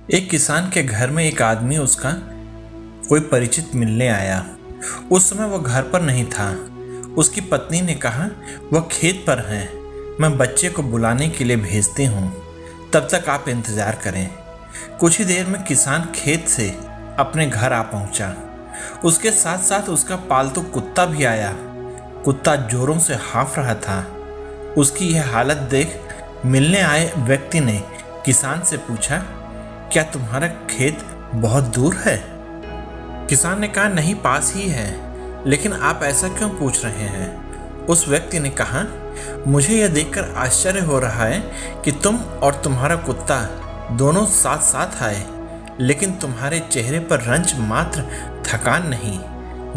एक किसान के घर में एक आदमी उसका कोई परिचित मिलने आया। उस समय वह घर पर नहीं था। उसकी पत्नी ने कहा, वह खेत पर है, मैं बच्चे को बुलाने के लिए भेजती हूँ, तब तक आप इंतज़ार करें। कुछ ही देर में किसान खेत से अपने घर आ पहुँचा। उसके साथ साथ उसका पालतू कुत्ता भी आया। कुत्ता जोरों से हाँफ रहा था। उसकी यह हालत देख मिलने आए व्यक्ति ने किसान से पूछा, क्या तुम्हारा खेत बहुत दूर है? किसान ने कहा, नहीं, पास ही है, लेकिन आप ऐसा क्यों पूछ रहे हैं? उस व्यक्ति ने कहा, मुझे यह देखकर आश्चर्य हो रहा है कि तुम और तुम्हारा कुत्ता दोनों साथ साथ आए, लेकिन तुम्हारे चेहरे पर रंज मात्र थकान नहीं,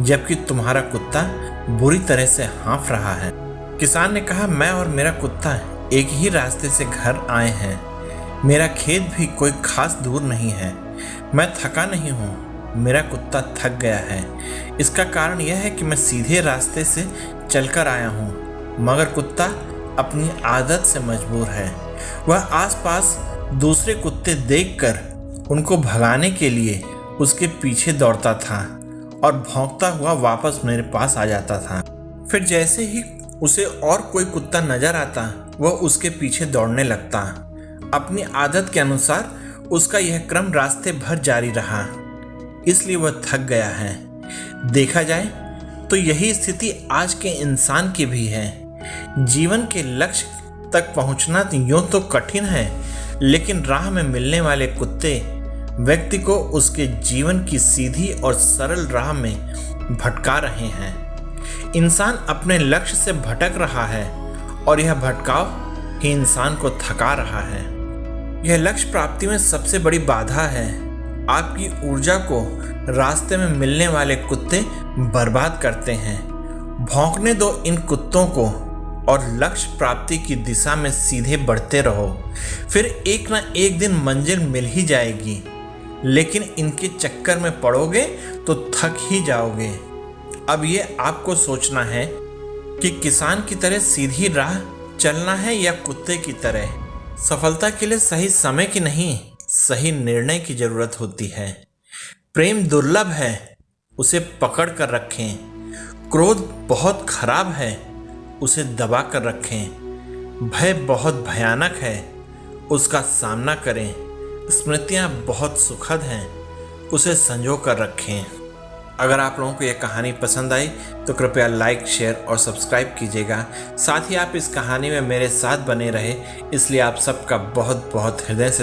जबकि तुम्हारा कुत्ता बुरी तरह से हाँफ रहा है। किसान ने कहा, मैं और मेरा कुत्ता एक ही रास्ते से घर आए हैं। मेरा खेत भी कोई खास दूर नहीं है। मैं थका नहीं हूँ, मेरा कुत्ता थक गया है। इसका कारण यह है कि मैं सीधे रास्ते से चलकर आया हूँ, मगर कुत्ता अपनी आदत से मजबूर है। वह आसपास दूसरे कुत्ते देखकर उनको भगाने के लिए उसके पीछे दौड़ता था और भौंकता हुआ वापस मेरे पास आ जाता था। फिर जैसे ही उसे और कोई कुत्ता नजर आता, वह उसके पीछे दौड़ने लगता। अपनी आदत के अनुसार उसका यह क्रम रास्ते भर जारी रहा, इसलिए वह थक गया है। देखा जाए तो यही स्थिति आज के इंसान की भी है। जीवन के लक्ष्य तक पहुंचना यूं तो कठिन है, लेकिन राह में मिलने वाले कुत्ते व्यक्ति को उसके जीवन की सीधी और सरल राह में भटका रहे हैं। इंसान अपने लक्ष्य से भटक रहा है और यह भटकाव ही इंसान को थका रहा है। यह लक्ष्य प्राप्ति में सबसे बड़ी बाधा है। आपकी ऊर्जा को रास्ते में मिलने वाले कुत्ते बर्बाद करते हैं। भौंकने दो इन कुत्तों को और लक्ष्य प्राप्ति की दिशा में सीधे बढ़ते रहो। फिर एक ना एक दिन मंजिल मिल ही जाएगी, लेकिन इनके चक्कर में पड़ोगे तो थक ही जाओगे। अब ये आपको सोचना है कि किसान की तरह सीधी राह चलना है या कुत्ते की तरह। सफलता के लिए सही समय की नहीं, सही निर्णय की जरूरत होती है। प्रेम दुर्लभ है, उसे पकड़ कर रखें। क्रोध बहुत खराब है, उसे दबा कर रखें। भय बहुत भयानक है, उसका सामना करें। स्मृतियाँ बहुत सुखद हैं, उसे संजो कर रखें। अगर आप लोगों को यह कहानी पसंद आई तो कृपया लाइक, शेयर और सब्सक्राइब कीजिएगा। साथ ही आप इस कहानी में मेरे साथ बने रहे, इसलिए आप सबका बहुत बहुत हृदय से